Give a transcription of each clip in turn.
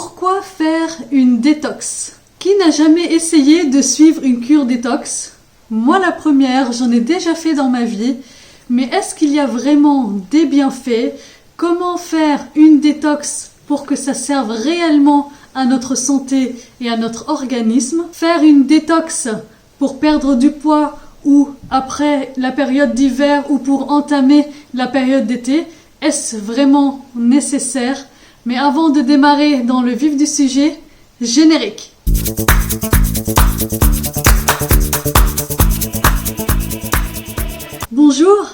Pourquoi faire une détox? Qui n'a jamais essayé de suivre une cure détox? Moi la première, j'en ai déjà fait dans ma vie, mais est-ce qu'il y a vraiment des bienfaits? Comment faire une détox pour que ça serve réellement à notre santé et à notre organisme? Faire une détox pour perdre du poids ou après la période d'hiver ou pour entamer la période d'été, est-ce vraiment nécessaire? Mais avant de démarrer dans le vif du sujet, générique. Bonjour,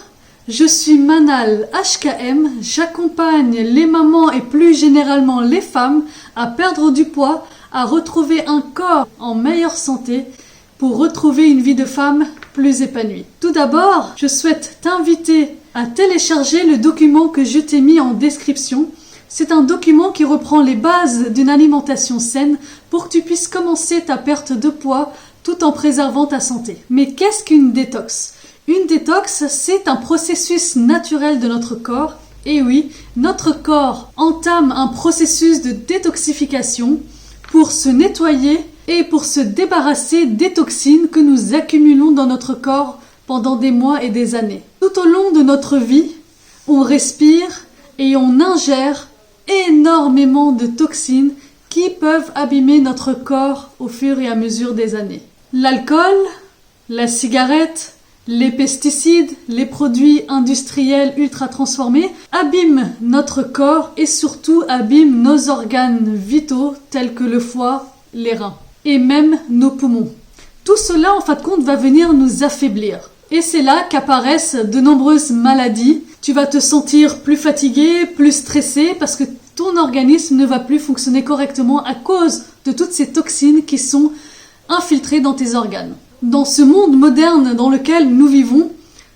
je suis Manal HKM, j'accompagne les mamans et plus généralement les femmes à perdre du poids, à retrouver un corps en meilleure santé pour retrouver une vie de femme plus épanouie. Tout d'abord, je souhaite t'inviter à télécharger le document que je t'ai mis en description. C'est un document qui reprend les bases d'une alimentation saine pour que tu puisses commencer ta perte de poids tout en préservant ta santé. Mais qu'est-ce qu'une détox? Une détox, c'est un processus naturel de notre corps. Et oui, notre corps entame un processus de détoxification pour se nettoyer et pour se débarrasser des toxines que nous accumulons dans notre corps pendant des mois et des années. Tout au long de notre vie, on respire et on ingère énormément de toxines qui peuvent abîmer notre corps au fur et à mesure des années. L'alcool, la cigarette, les pesticides, les produits industriels ultra transformés abîment notre corps et surtout abîment nos organes vitaux tels que le foie, les reins et même nos poumons. Tout cela en fin de compte va venir nous affaiblir. Et c'est là qu'apparaissent de nombreuses maladies. Tu vas te sentir plus fatigué, plus stressé parce que ton organisme ne va plus fonctionner correctement à cause de toutes ces toxines qui sont infiltrées dans tes organes. Dans ce monde moderne dans lequel nous vivons,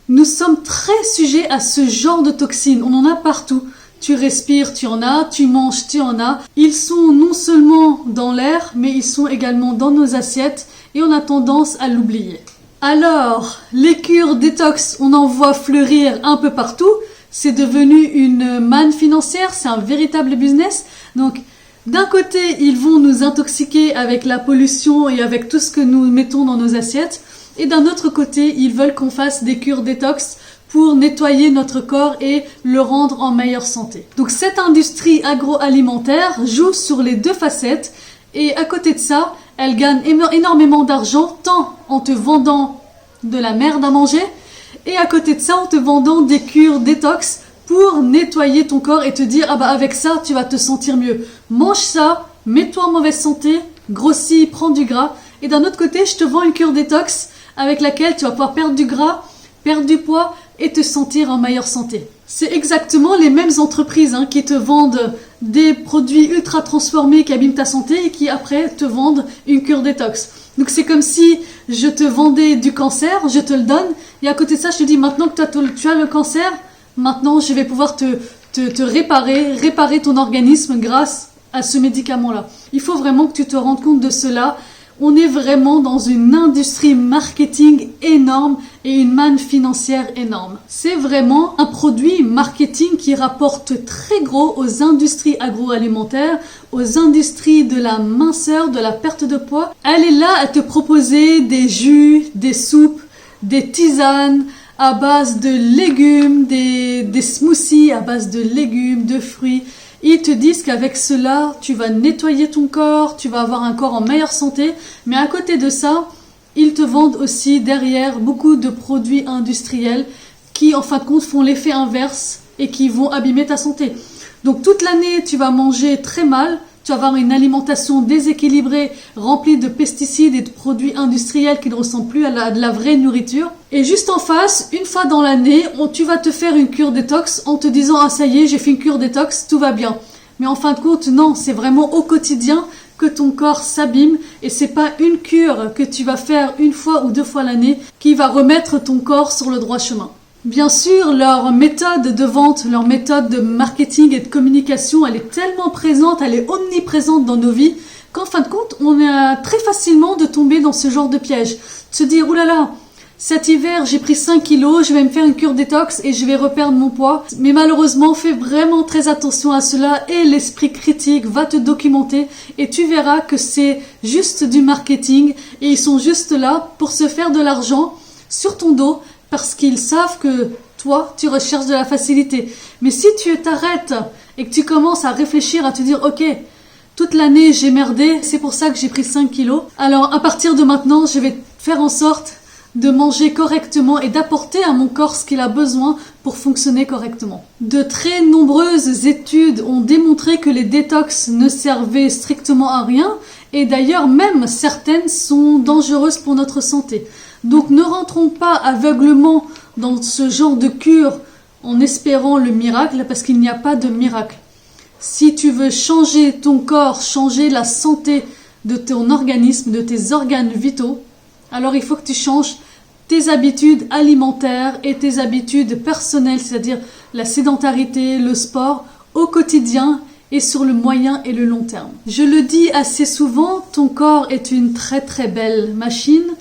nous sommes très sujets à ce genre de toxines. On en a partout. Tu respires, tu en as. Tu manges, tu en as. Ils sont non seulement dans l'air, mais ils sont également dans nos assiettes et on a tendance à l'oublier. Alors, les cures détox, on en voit fleurir un peu partout. C'est devenu une manne financière, c'est un véritable business. Donc, d'un côté, ils vont nous intoxiquer avec la pollution et avec tout ce que nous mettons dans nos assiettes. Et d'un autre côté, ils veulent qu'on fasse des cures détox pour nettoyer notre corps et le rendre en meilleure santé. Donc, cette industrie agroalimentaire joue sur les deux facettes. Et à côté de ça, elle gagne énormément d'argent, tant en te vendant de la merde à manger, et à côté de ça, en te vendant des cures détox pour nettoyer ton corps et te dire « Ah bah avec ça, tu vas te sentir mieux. Mange ça, mets-toi en mauvaise santé, grossis, prends du gras. » Et d'un autre côté, je te vends une cure détox avec laquelle tu vas pouvoir perdre du gras, perdre du poids et te sentir en meilleure santé. C'est exactement les mêmes entreprises qui te vendent des produits ultra transformés qui abîment ta santé et qui après te vendent une cure détox. Donc c'est comme si je te vendais du cancer, je te le donne, et à côté de ça je te dis maintenant que tu as le cancer, maintenant je vais pouvoir te réparer ton organisme grâce à ce médicament-là. Il faut vraiment que tu te rendes compte de cela. On est vraiment dans une industrie marketing énorme et une manne financière énorme. C'est vraiment un produit marketing qui rapporte très gros aux industries agroalimentaires, aux industries de la minceur, de la perte de poids. Elle est là à te proposer des jus, des soupes, des tisanes à base de légumes, des smoothies à base de légumes, de fruits. Ils te disent qu'avec cela, tu vas nettoyer ton corps, tu vas avoir un corps en meilleure santé. Mais à côté de ça, ils te vendent aussi derrière beaucoup de produits industriels qui, en fin de compte, font l'effet inverse et qui vont abîmer ta santé. Donc toute l'année, tu vas manger très mal. Tu vas avoir une alimentation déséquilibrée, remplie de pesticides et de produits industriels qui ne ressemblent plus à de la vraie nourriture. Et juste en face, une fois dans l'année, tu vas te faire une cure détox en te disant « Ah ça y est, j'ai fait une cure détox, tout va bien ». Mais en fin de compte, non, c'est vraiment au quotidien que ton corps s'abîme et c'est pas une cure que tu vas faire une fois ou deux fois l'année qui va remettre ton corps sur le droit chemin. Bien sûr, leur méthode de vente, leur méthode de marketing et de communication, elle est tellement présente, elle est omniprésente dans nos vies, qu'en fin de compte, on a très facilement de tomber dans ce genre de piège. De se dire, oulala, cet hiver j'ai pris 5 kilos, je vais me faire une cure détox et je vais reperdre mon poids. Mais malheureusement, fais vraiment très attention à cela et l'esprit critique va te documenter et tu verras que c'est juste du marketing et ils sont juste là pour se faire de l'argent sur ton dos parce qu'ils savent que toi, tu recherches de la facilité. Mais si tu t'arrêtes et que tu commences à réfléchir, à te dire « Ok, toute l'année j'ai merdé, c'est pour ça que j'ai pris 5 kilos. Alors à partir de maintenant, je vais faire en sorte de manger correctement et d'apporter à mon corps ce qu'il a besoin pour fonctionner correctement. » De très nombreuses études ont démontré que les détox ne servaient strictement à rien et d'ailleurs même certaines sont dangereuses pour notre santé. Donc ne rentrons pas aveuglement dans ce genre de cure en espérant le miracle parce qu'il n'y a pas de miracle. Si tu veux changer ton corps, changer la santé de ton organisme, de tes organes vitaux, alors il faut que tu changes tes habitudes alimentaires et tes habitudes personnelles, c'est-à-dire la sédentarité, le sport, au quotidien et sur le moyen et le long terme. Je le dis assez souvent, ton corps est une très très belle machine.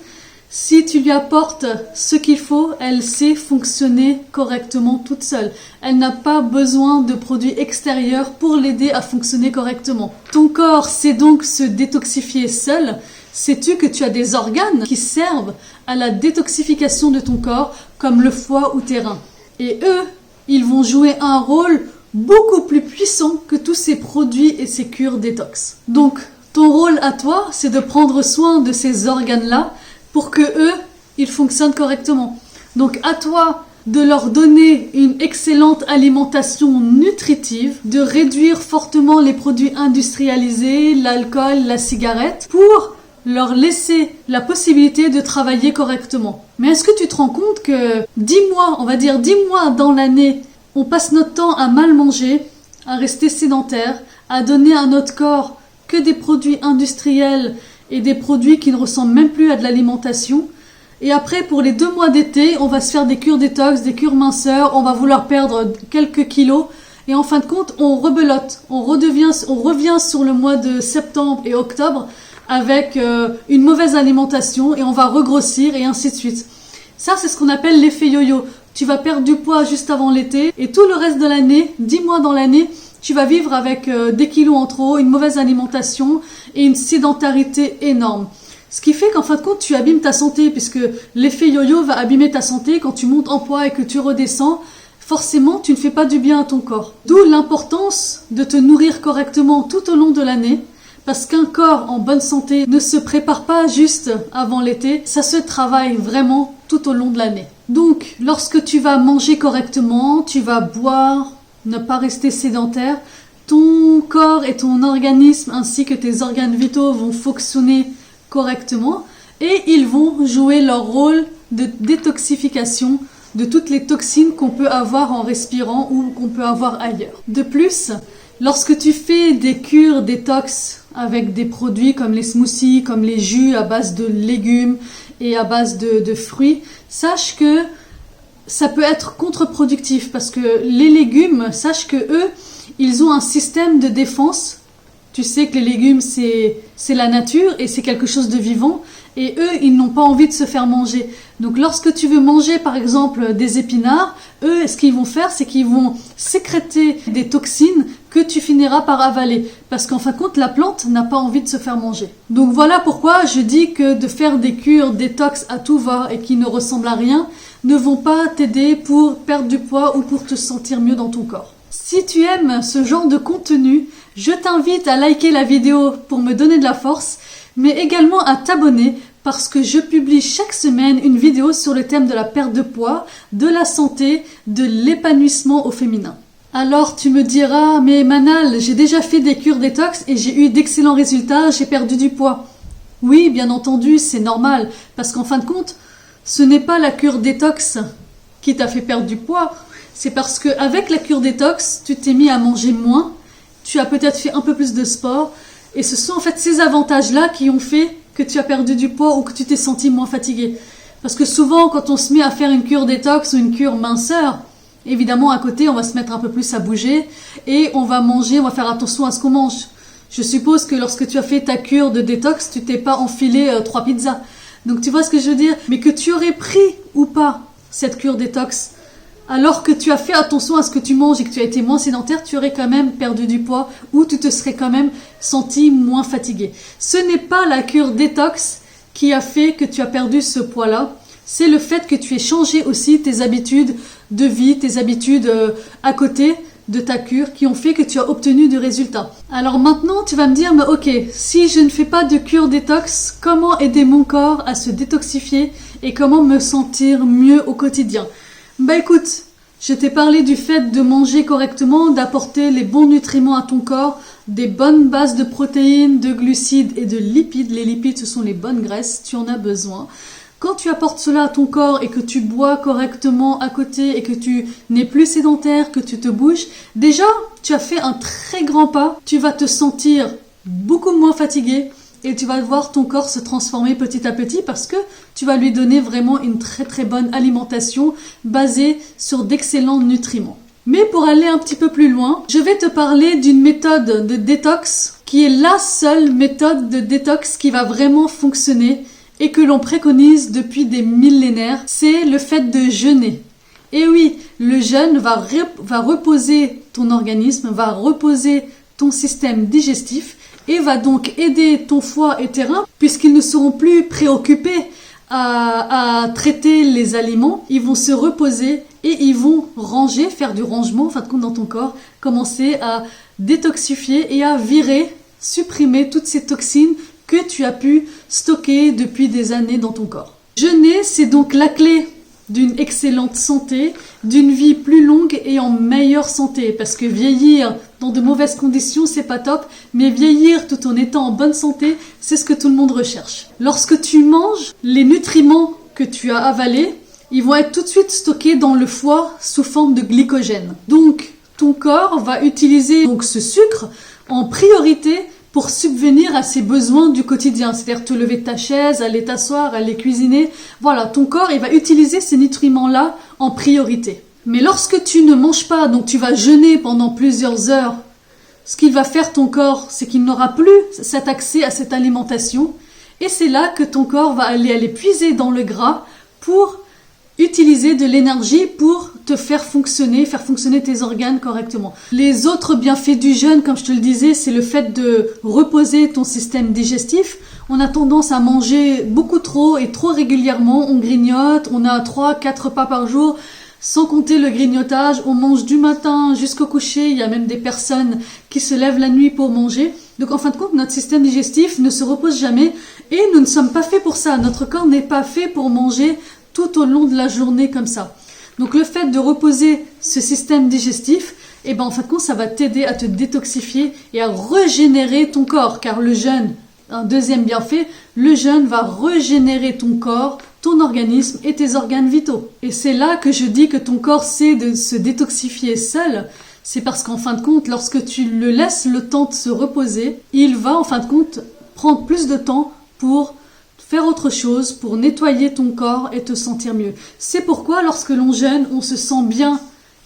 Si tu lui apportes ce qu'il faut, elle sait fonctionner correctement toute seule. Elle n'a pas besoin de produits extérieurs pour l'aider à fonctionner correctement. Ton corps sait donc se détoxifier seul. Sais-tu que tu as des organes qui servent à la détoxification de ton corps, comme le foie ou tes reins? Et eux, ils vont jouer un rôle beaucoup plus puissant que tous ces produits et ces cures détox. Donc, ton rôle à toi, c'est de prendre soin de ces organes-là, pour que eux, ils fonctionnent correctement. Donc à toi de leur donner une excellente alimentation nutritive, de réduire fortement les produits industrialisés, l'alcool, la cigarette, pour leur laisser la possibilité de travailler correctement. Mais est-ce que tu te rends compte que 10 mois, on va dire 10 mois dans l'année, on passe notre temps à mal manger, à rester sédentaire, à donner à notre corps que des produits industriels et des produits qui ne ressemblent même plus à de l'alimentation. Et après, pour les 2 mois d'été, on va se faire des cures détox, des cures minceurs, on va vouloir perdre quelques kilos. Et en fin de compte, on rebelote. On revient sur le mois de septembre et octobre avec une mauvaise alimentation et on va regrossir et ainsi de suite. Ça, c'est ce qu'on appelle l'effet yo-yo. Tu vas perdre du poids juste avant l'été et tout le reste de l'année, 10 mois dans l'année, tu vas vivre avec des kilos en trop, une mauvaise alimentation et une sédentarité énorme. Ce qui fait qu'en fin de compte, tu abîmes ta santé puisque l'effet yo-yo va abîmer ta santé quand tu montes en poids et que tu redescends. Forcément, tu ne fais pas du bien à ton corps. D'où l'importance de te nourrir correctement tout au long de l'année parce qu'un corps en bonne santé ne se prépare pas juste avant l'été, ça se travaille vraiment tout au long de l'année. Donc, lorsque tu vas manger correctement, tu vas boire, ne pas rester sédentaire, ton corps et ton organisme ainsi que tes organes vitaux vont fonctionner correctement et ils vont jouer leur rôle de détoxification de toutes les toxines qu'on peut avoir en respirant ou qu'on peut avoir ailleurs. De plus, lorsque tu fais des cures détox avec des produits comme les smoothies, comme les jus à base de légumes et à base de fruits, sache que ça peut être contre-productif parce que les légumes, sache que eux, ils ont un système de défense. Tu sais que les légumes, c'est la nature et c'est quelque chose de vivant. Et eux, ils n'ont pas envie de se faire manger. Donc lorsque tu veux manger, par exemple, des épinards, eux, ce qu'ils vont faire, c'est qu'ils vont sécréter des toxines que tu finiras par avaler. Parce qu'en fin de compte, la plante n'a pas envie de se faire manger. Donc voilà pourquoi je dis que de faire des cures détox à tout va et qui ne ressemblent à rien, ne vont pas t'aider pour perdre du poids ou pour te sentir mieux dans ton corps. Si tu aimes ce genre de contenu, je t'invite à liker la vidéo pour me donner de la force, mais également à t'abonner parce que je publie chaque semaine une vidéo sur le thème de la perte de poids, de la santé, de l'épanouissement au féminin. Alors tu me diras, mais Manal, j'ai déjà fait des cures détox et j'ai eu d'excellents résultats, j'ai perdu du poids. Oui, bien entendu, c'est normal, parce qu'en fin de compte, ce n'est pas la cure détox qui t'a fait perdre du poids, c'est parce qu'avec la cure détox, tu t'es mis à manger moins, tu as peut-être fait un peu plus de sport, et ce sont en fait ces avantages-là qui ont fait que tu as perdu du poids ou que tu t'es senti moins fatigué. Parce que souvent, quand on se met à faire une cure détox ou une cure minceur, évidemment, à côté, on va se mettre un peu plus à bouger et on va manger, on va faire attention à ce qu'on mange. Je suppose que lorsque tu as fait ta cure de détox, tu t'es pas enfilé 3 pizzas. Donc tu vois ce que je veux dire? Mais que tu aurais pris ou pas cette cure détox, alors que tu as fait attention à ce que tu manges et que tu as été moins sédentaire, tu aurais quand même perdu du poids ou tu te serais quand même senti moins fatigué. Ce n'est pas la cure détox qui a fait que tu as perdu ce poids-là. C'est le fait que tu aies changé aussi tes habitudes de vie, tes habitudes à côté de ta cure qui ont fait que tu as obtenu des résultats. Alors maintenant, tu vas me dire, mais ok, si je ne fais pas de cure détox, comment aider mon corps à se détoxifier et comment me sentir mieux au quotidien? Bah écoute, je t'ai parlé du fait de manger correctement, d'apporter les bons nutriments à ton corps, des bonnes bases de protéines, de glucides et de lipides. Les lipides, ce sont les bonnes graisses, tu en as besoin. Quand tu apportes cela à ton corps et que tu bois correctement à côté et que tu n'es plus sédentaire, que tu te bouges, déjà, tu as fait un très grand pas. Tu vas te sentir beaucoup moins fatigué et tu vas voir ton corps se transformer petit à petit parce que tu vas lui donner vraiment une très très bonne alimentation basée sur d'excellents nutriments. Mais pour aller un petit peu plus loin, je vais te parler d'une méthode de détox qui est la seule méthode de détox qui va vraiment fonctionner et que l'on préconise depuis des millénaires, c'est le fait de jeûner. Et oui, le jeûne va reposer ton organisme, va reposer ton système digestif et va donc aider ton foie et tes reins puisqu'ils ne seront plus préoccupés à traiter les aliments. Ils vont se reposer et ils vont ranger, faire du rangement en fin de compte dans ton corps, commencer à détoxifier et à virer, supprimer toutes ces toxines que tu as pu stocker depuis des années dans ton corps. Jeûner, c'est donc la clé d'une excellente santé, d'une vie plus longue et en meilleure santé. Parce que vieillir dans de mauvaises conditions, c'est pas top, mais vieillir tout en étant en bonne santé, c'est ce que tout le monde recherche. Lorsque tu manges, les nutriments que tu as avalés, ils vont être tout de suite stockés dans le foie sous forme de glycogène. Donc, ton corps va utiliser donc ce sucre en priorité pour subvenir à ses besoins du quotidien, c'est-à-dire te lever de ta chaise, aller t'asseoir, aller cuisiner. Voilà, ton corps, il va utiliser ces nutriments-là en priorité. Mais lorsque tu ne manges pas, donc tu vas jeûner pendant plusieurs heures, ce qu'il va faire ton corps, c'est qu'il n'aura plus cet accès à cette alimentation. Et c'est là que ton corps va aller puiser dans le gras pour utiliser de l'énergie pour te faire fonctionner tes organes correctement. Les autres bienfaits du jeûne, comme je te le disais, c'est le fait de reposer ton système digestif. On a tendance à manger beaucoup trop et trop régulièrement. On grignote, on a 3-4 repas par jour, sans compter le grignotage. On mange du matin jusqu'au coucher. Il y a même des personnes qui se lèvent la nuit pour manger. Donc en fin de compte, notre système digestif ne se repose jamais et nous ne sommes pas faits pour ça. Notre corps n'est pas fait pour manger tout au long de la journée comme ça. Donc le fait de reposer ce système digestif, en fin de compte, ça va t'aider à te détoxifier et à régénérer ton corps. Car le jeûne, un deuxième bienfait, le jeûne va régénérer ton corps, ton organisme et tes organes vitaux. Et c'est là que je dis que ton corps sait de se détoxifier seul. C'est parce qu'en fin de compte, lorsque tu le laisses le temps de se reposer, il va en fin de compte prendre plus de temps pour faire autre chose, pour nettoyer ton corps et te sentir mieux. C'est pourquoi lorsque l'on jeûne, on se sent bien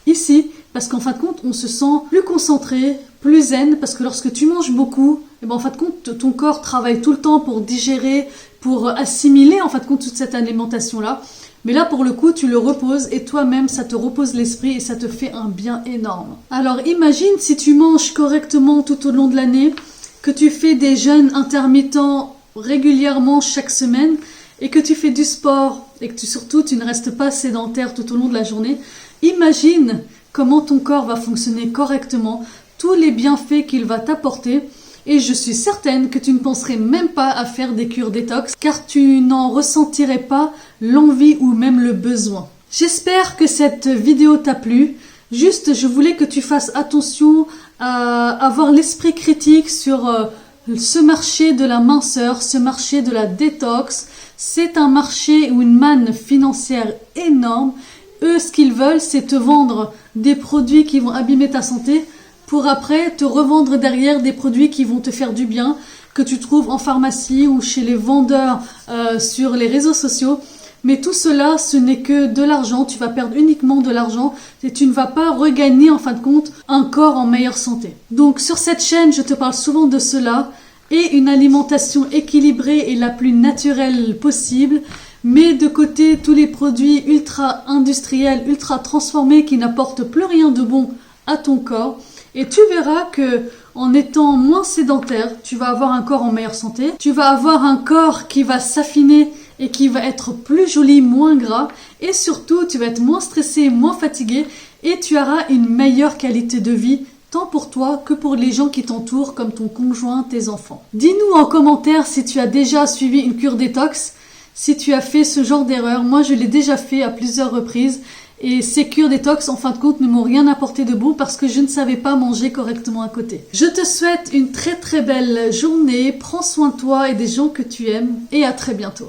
ici, parce qu'en fin de compte, on se sent plus concentré, plus zen, parce que lorsque tu manges beaucoup, en fin de compte, ton corps travaille tout le temps pour digérer, pour assimiler en fin de compte toute cette alimentation-là. Mais là, pour le coup, tu le reposes et toi-même, ça te repose l'esprit et ça te fait un bien énorme. Alors imagine si tu manges correctement tout au long de l'année, que tu fais des jeûnes intermittents régulièrement chaque semaine et que tu fais du sport et que tu ne restes pas sédentaire tout au long de la journée, imagine comment ton corps va fonctionner correctement, tous les bienfaits qu'il va t'apporter et je suis certaine que tu ne penserais même pas à faire des cures détox car tu n'en ressentirais pas l'envie ou même le besoin. J'espère que cette vidéo t'a plu. Juste, je voulais que tu fasses attention à avoir l'esprit critique sur ce marché de la minceur, ce marché de la détox. C'est un marché ou une manne financière énorme. Eux, ce qu'ils veulent, c'est te vendre des produits qui vont abîmer ta santé pour après te revendre derrière des produits qui vont te faire du bien, que tu trouves en pharmacie ou chez les vendeurs sur les réseaux sociaux. Mais tout cela, ce n'est que de l'argent. Tu vas perdre uniquement de l'argent et tu ne vas pas regagner en fin de compte un corps en meilleure santé. Donc sur cette chaîne, je te parle souvent de cela et une alimentation équilibrée et la plus naturelle possible. Mets de côté tous les produits ultra industriels, ultra transformés qui n'apportent plus rien de bon à ton corps. Et tu verras que en étant moins sédentaire, tu vas avoir un corps en meilleure santé. Tu vas avoir un corps qui va s'affiner et qui va être plus joli, moins gras. Et surtout, tu vas être moins stressé, moins fatigué. Et tu auras une meilleure qualité de vie, tant pour toi que pour les gens qui t'entourent, comme ton conjoint, tes enfants. Dis-nous en commentaire si tu as déjà suivi une cure détox. Si tu as fait ce genre d'erreur, moi je l'ai déjà fait à plusieurs reprises et ces cures détox en fin de compte ne m'ont rien apporté de bon parce que je ne savais pas manger correctement à côté. Je te souhaite une très très belle journée, prends soin de toi et des gens que tu aimes et à très bientôt.